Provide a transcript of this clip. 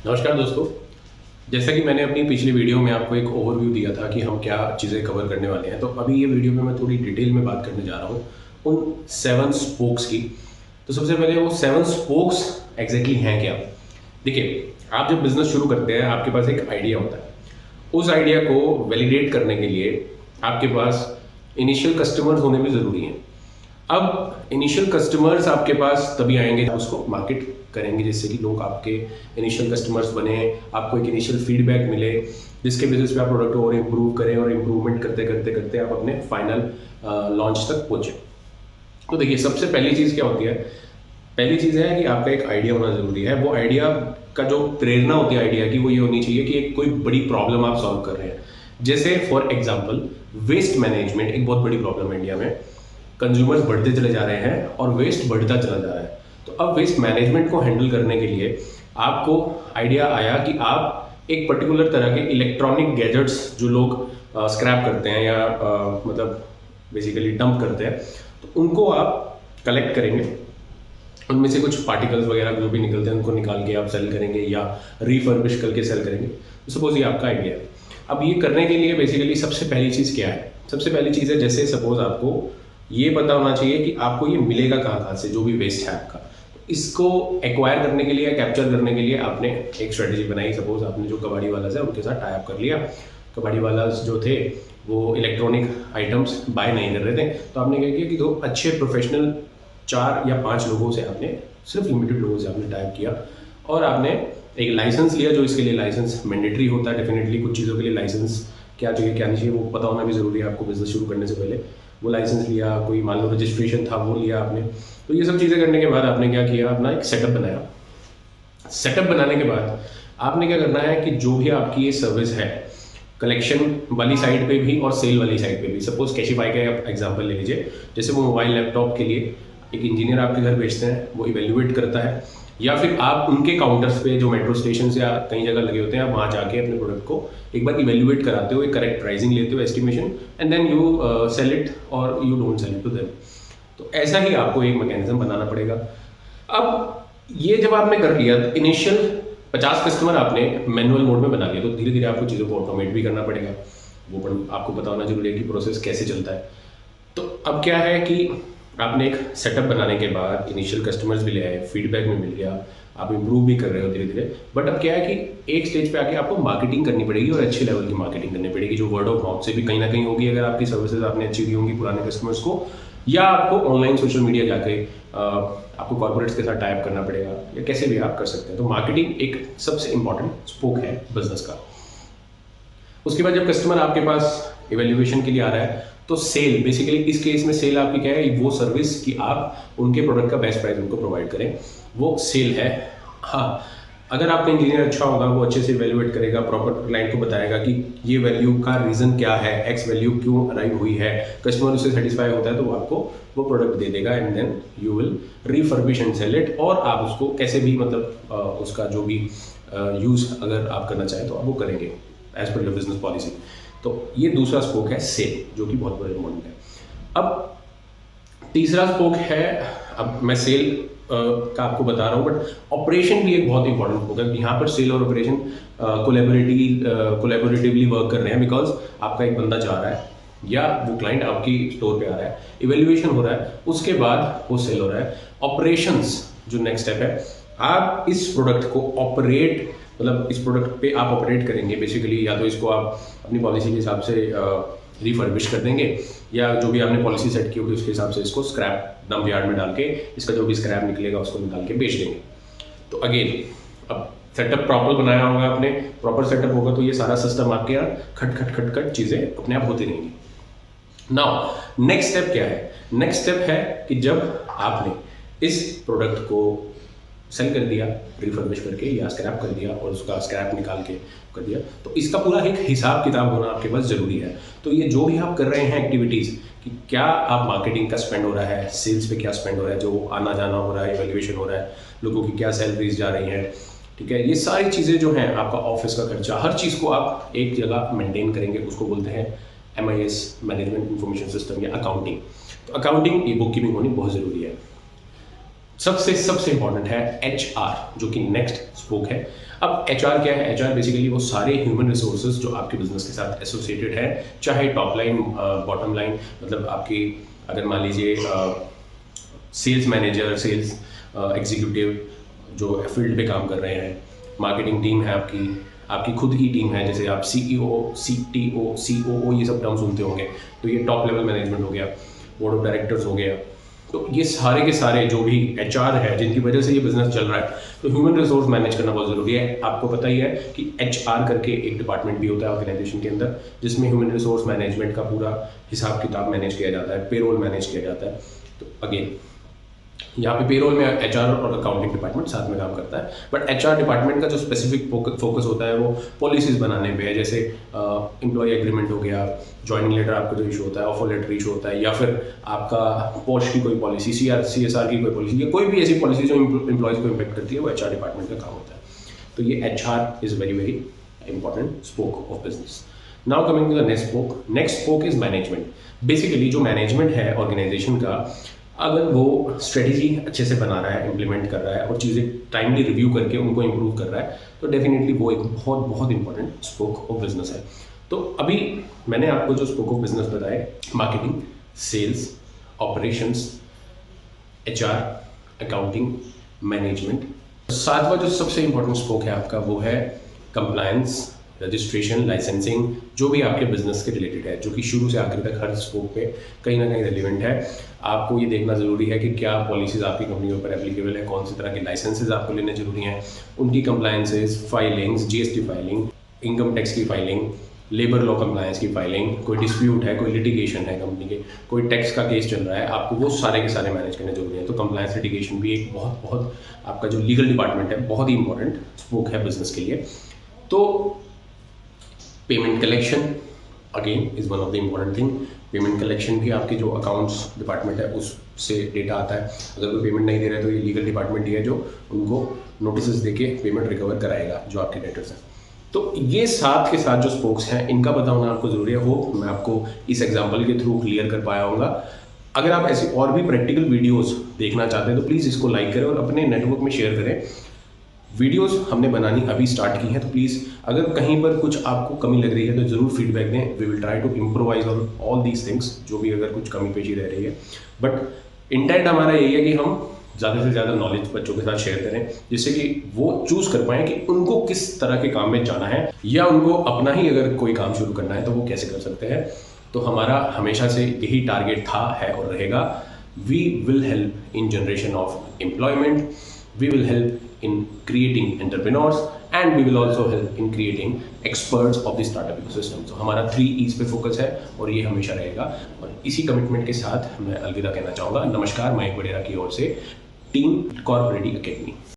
नमस्कार दोस्तों। जैसा कि मैंने अपनी पिछली वीडियो में आपको एक ओवरव्यू दिया था कि हम क्या चीज़ें कवर करने वाले हैं, तो अभी ये वीडियो में मैं थोड़ी डिटेल में बात करने जा रहा हूँ उन 7 स्पोक्स की। तो सबसे पहले वो 7 स्पोक्स एग्जैक्टली हैं क्या? देखिए, आप जब बिज़नेस शुरू करते हैं आपके पास एक आइडिया होता है। उस आइडिया को वैलिडेट करने के लिए आपके पास इनिशियल कस्टमर्स होने भी ज़रूरी हैं। अब इनिशियल कस्टमर्स आपके पास तभी आएंगे जब उसको मार्केट करेंगे, जिससे कि लोग आपके इनिशियल कस्टमर्स बने, आपको एक इनिशियल फीडबैक मिले, जिसके बेसिस पे आप प्रोडक्ट को और इम्प्रूव करें और इम्प्रूवमेंट करते करते करते आप अपने फाइनल लॉन्च तक पहुंचे। तो देखिए, सबसे पहली चीज़ क्या होती है? पहली चीज़ है कि आपका एक आइडिया होना ज़रूरी है। वो आइडिया का जो प्रेरणा होती है आइडिया की, वो ये होनी चाहिए कि एक कोई बड़ी प्रॉब्लम आप सॉल्व कर रहे हैं। जैसे फॉर एग्जाम्पल, वेस्ट मैनेजमेंट एक बहुत बड़ी प्रॉब्लम है इंडिया में। कंज्यूमर्स बढ़ते चले जा रहे हैं और वेस्ट बढ़ता चला जा रहा है। तो अब वेस्ट मैनेजमेंट को हैंडल करने के लिए आपको आइडिया आया कि आप एक पर्टिकुलर तरह के इलेक्ट्रॉनिक गैजेट्स जो लोग स्क्रैप करते हैं या मतलब बेसिकली डंप करते हैं, तो उनको आप कलेक्ट करेंगे। उनमें से कुछ पार्टिकल्स वगैरह जो भी निकलते हैं उनको निकाल के आप सेल करेंगे या रिफर्बिश करके सेल करेंगे। तो सपोज ये आपका आइडिया है। अब ये करने के लिए बेसिकली सबसे पहली चीज़ क्या है? सबसे पहली चीज़ है, जैसे सपोज आपको ये पता होना चाहिए कि आपको ये मिलेगा कहाँ कहाँ से, जो भी वेस्ट है आपका। इसको एक्वायर करने के लिए, कैप्चर करने के लिए आपने एक स्ट्रेटेजी बनाई। सपोज आपने जो कबाड़ी वाला है उनके साथ टाई अप कर लिया। कबाड़ी वाला जो थे वो इलेक्ट्रॉनिक आइटम्स बाय नहीं कर रहे थे, तो आपने क्या किया कि दो अच्छे प्रोफेशनल 4 या 5 लोगों से आपने, सिर्फ लिमिटेड लोगों से आपने टाइप किया और आपने एक लाइसेंस लिया। जो इसके लिए लाइसेंस मैंडेटरी होता है, डेफिनेटली कुछ चीज़ों के लिए लाइसेंस क्या चाहिए क्या नहीं चाहिए वो पता होना भी ज़रूरी है आपको बिजनेस शुरू करने से पहले। वो लाइसेंस लिया, कोई मान लो रजिस्ट्रेशन था वो लिया आपने। तो ये सब चीज़ें करने के बाद आपने क्या किया, अपना एक सेटअप बनाया। सेटअप बनाने के बाद आपने क्या करना है कि जो भी आपकी ये सर्विस है, कलेक्शन वाली साइड पे भी और सेल वाली साइड पे भी, सपोज कैशिफाई का आप एग्जांपल ले लीजिए। जैसे वो मोबाइल लैपटॉप के लिए एक इंजीनियर आपके घर भेजते हैं, वो इवेल्युएट करता है, या फिर आप उनके काउंटर्स पे जो मेट्रो स्टेशन या कई जगह लगे होते हैं, आप वहाँ जाके अपने प्रोडक्ट को एक बार इवेल्युएट कराते हो, एक करेक्ट प्राइसिंग लेते हो, estimation, and then you sell it और you don't sell it to them. तो ऐसा ही आपको एक मैकेनिज्म बनाना पड़ेगा। अब ये जब आपने कर लिया, इनिशियल 50 कस्टमर आपने मैनुअल मोड में बना लिया, तो धीरे धीरे आपको चीज़ों को ऑटोमेट भी करना पड़ेगा। वो आपको पता होना जरूरी है कि प्रोसेस कैसे चलता है। तो अब क्या है कि आपने एक सेटअप बनाने के बाद इनिशियल कस्टमर्स भी ले आए, फीडबैक में मिल गया, आप इम्प्रूव भी कर रहे हो धीरे धीरे। बट अब क्या है कि एक स्टेज पे आके आपको मार्केटिंग करनी पड़ेगी और अच्छे लेवल की मार्केटिंग करनी पड़ेगी, जो वर्ड ऑफ माउथ से भी कहीं ना कहीं होगी अगर आपकी सर्विसेज आपने अच्छी दी होंगी पुराने कस्टमर्स को, या आपको ऑनलाइन सोशल मीडिया जाके आपको कॉर्पोरेट्स के साथ टाइप करना पड़ेगा, या कैसे भी आप कर सकते हैं। तो मार्केटिंग एक सबसे इंपॉर्टेंट स्पोक है बिजनेस का। उसके बाद जब कस्टमर आपके पास इवेल्युएशन के लिए आ रहा है, तो सेल, बेसिकली इस केस में सेल आपकी क्या है, वो सर्विस कि आप उनके प्रोडक्ट का बेस्ट प्राइस उनको प्रोवाइड करें, वो सेल है। हाँ, अगर आपका इंजीनियर अच्छा होगा, वो अच्छे से इवेल्युएट करेगा, प्रॉपर क्लाइंट को बताएगा कि ये वैल्यू का रीज़न क्या है, एक्स वैल्यू क्यों अराइव हुई है, कस्टमर उससे सेटिस्फाई होता है तो वो आपको वो प्रोडक्ट दे देगा, and then you will refurbish and sell it. और आप उसको कैसे भी मतलब उसका जो भी यूज़ अगर आप करना चाहें तो आप वो करेंगे as per your business policy. तो ये दूसरा स्पोक है सेल, जो कि बहुत बड़ा इम्पोर्टेंट है। अब तीसरा स्पोक है, अब मैं सेल का आपको बता रहा हूँ, बट ऑपरेशन भी एक बहुत इंपॉर्टेंट स्पोक है। यहाँ पर सेल और ऑपरेशन कोलैबोरेटिवली वर्क कर रहे हैं, बिकॉज आपका एक बंदा जा रहा है या वो क्लाइंट आपकी स्टोर पे आ रहा है, इवेल्युएशन हो रहा है, उसके बाद वो सेल हो रहा है। ऑपरेशंस जो नेक्स्ट स्टेप है, आप इस प्रोडक्ट को ऑपरेट, मतलब इस प्रोडक्ट पे आप ऑपरेट करेंगे बेसिकली, या तो इसको आप अपनी पॉलिसी के हिसाब से रिफर्बिश कर देंगे, या जो भी आपने पॉलिसी सेट की होगी उसके हिसाब से इसको स्क्रैप डंप यार्ड में डाल के इसका जो भी स्क्रैप निकलेगा उसको निकाल के बेच देंगे। तो अगेन, अब सेटअप प्रॉपर बनाया होगा आपने, प्रॉपर सेटअप होगा तो ये सारा सिस्टम आपके यहाँ खट खट खट खट चीज़ें अपने आप होती रहेंगी। नाउ नेक्स्ट स्टेप क्या है? नेक्स्ट स्टेप है कि जब आपने इस प्रोडक्ट को सेल कर दिया, रिफर्बिश करके या स्क्रैप कर दिया और उसका स्क्रैप निकाल के कर दिया, तो इसका पूरा एक हिसाब किताब होना आपके पास ज़रूरी है। तो ये जो भी आप कर रहे हैं एक्टिविटीज़, कि क्या आप मार्केटिंग का स्पेंड हो रहा है, सेल्स पे क्या स्पेंड हो रहा है, जो आना जाना हो रहा है, इवैल्यूएशन हो रहा है, लोगों की क्या सैलरीज जा रही हैं, ठीक है, ये सारी चीज़ें जो हैं, आपका ऑफिस का खर्चा, हर चीज़ को आप एक जगह मेंटेन करेंगे। उसको बोलते हैं MIS, मैनेजमेंट इंफॉर्मेशन सिस्टम, या अकाउंटिंग। तो अकाउंटिंग, ये बुक कीपिंग होनी बहुत ज़रूरी है। सबसे इंपॉर्टेंट है HR, जो कि नेक्स्ट स्पोक है। अब एचआर क्या है? एचआर बेसिकली वो सारे ह्यूमन रिसोर्सेज जो आपके बिजनेस के साथ एसोसिएटेड है, चाहे टॉप लाइन, बॉटम लाइन, मतलब आपकी अगर मान लीजिए सेल्स मैनेजर, सेल्स एग्जीक्यूटिव जो फील्ड पे काम कर रहे हैं, मार्केटिंग टीम है आपकी, आपकी खुद की टीम है, जैसे आप सीईओ, सीटीओ, सीओओ ये सब टर्म सुनते होंगे, तो ये टॉप लेवल मैनेजमेंट हो गया, बोर्ड ऑफ डायरेक्टर्स हो गया। तो ये सारे के सारे जो भी एचआर है जिनकी वजह से ये बिजनेस चल रहा है, तो ह्यूमन रिसोर्स मैनेज करना बहुत ज़रूरी है। आपको पता ही है कि एचआर करके एक डिपार्टमेंट भी होता है ऑर्गेनाइजेशन के अंदर, जिसमें ह्यूमन रिसोर्स मैनेजमेंट का पूरा हिसाब किताब मैनेज किया जाता है, पेरोल मैनेज किया जाता है। तो अगेन यहाँ पे पेरोल में एचआर और अकाउंटिंग डिपार्टमेंट साथ में काम करता है, बट एचआर डिपार्टमेंट का जो स्पेसिफिक फोकस होता है वो पॉलिसीज बनाने पे है, जैसे एम्प्लॉय एग्रीमेंट हो गया, ज्वाइनिंग लेटर आपका जो इशू होता है, ऑफर लेटर इशू होता है, या फिर आपका पोस्ट की कोई पॉलिसी, सीएसआर की कोई पॉलिसी, या कोई भी ऐसी पॉलिसी जो एम्प्लॉयज़ को इम्पेक्ट करती है, वो एचआर डिपार्टमेंट का काम होता है। तो ये HR is very very important spoke of business. Now coming to the next spoke is management. Basically जो मैनेजमेंट है ऑर्गेनाइजेशन का, अगर वो स्ट्रेटेजी अच्छे से बना रहा है, इम्प्लीमेंट कर रहा है और चीज़ें टाइमली रिव्यू करके उनको इम्प्रूव कर रहा है, तो डेफिनेटली वो एक बहुत बहुत इंपॉर्टेंट स्पोक ऑफ बिजनेस है। तो अभी मैंने आपको जो स्पोक ऑफ बिजनेस बताए, marketing, sales, operations, HR, accounting, management. सातवां जो सबसे इंपॉर्टेंट स्पोक है आपका, वो है कंप्लायंस, रजिस्ट्रेशन, लाइसेंसिंग, जो भी आपके बिजनेस के रिलेटेड है, जो कि शुरू से आखिर तक हर स्कोप पे कहीं ना कहीं रेलिवेंट है। आपको ये देखना ज़रूरी है कि क्या पॉलिसीज़ आपकी कंपनी के ऊपर एप्लीकेबल है, कौन सी तरह के लाइसेंसेज आपको लेने जरूरी हैं, उनकी compliances, filings, GST filing, income tax की फाइलिंग, लेबर लॉ कंप्लायंस की फाइलिंग, कोई डिस्प्यूट है, कोई लिटिगेशन है कंपनी के, कोई टैक्स का केस चल रहा है, आपको वो सारे के सारे मैनेज करने जरूरी है। तो कंप्लायंस लिटिगेशन भी एक बहुत बहुत आपका जो लीगल डिपार्टमेंट है, बहुत ही इंपॉर्टेंट स्पोक है बिजनेस के लिए। तो payment collection again is one of the important thing. Payment collection भी आपके जो अकाउंट्स डिपार्टमेंट है उससे डेटा आता है। अगर कोई पेमेंट नहीं दे रहे तो ये लीगल डिपार्टमेंट ही है जो उनको नोटिस देके पेमेंट रिकवर कराएगा जो आपके डेटर्स हैं। तो ये साथ के साथ जो स्पोक्स हैं, इनका पता होना आपको ज़रूरी है। हो मैं आपको इस एग्जाम्पल के थ्रू क्लियर कर पाया होगा। अगर आप ऐसी और भी प्रैक्टिकल वीडियोस देखना चाहते हैं तो प्लीज़ इसको लाइक करें और अपने नेटवर्क में शेयर करें। वीडियोस हमने बनानी अभी स्टार्ट की हैं, तो प्लीज़ अगर कहीं पर कुछ आपको कमी लग रही है तो ज़रूर फीडबैक दें। We will try to improvise on all these things, जो भी अगर कुछ कमी पेशी रह रही है। बट इंटेंट हमारा यही है कि हम ज़्यादा से ज़्यादा नॉलेज बच्चों के साथ शेयर करें, जिससे कि वो चूज़ कर पाएँ कि उनको किस तरह के काम में जाना है, या उनको अपना ही अगर कोई काम शुरू करना है तो वो कैसे कर सकते हैं। तो हमारा हमेशा से यही टारगेट था, है और रहेगा। We will help in generation of employment, we will help in creating entrepreneurs, and we will also help in creating experts of the startup ecosystem। तो हमारा 3 E's पे फोकस है और ये हमेशा रहेगा। और इसी कमिटमेंट के साथ मैं अलविदा कहना चाहूँगा। नमस्कार, मयंक वडेरा की ओर से टीम कॉर्पोरेटिव एकेडमी।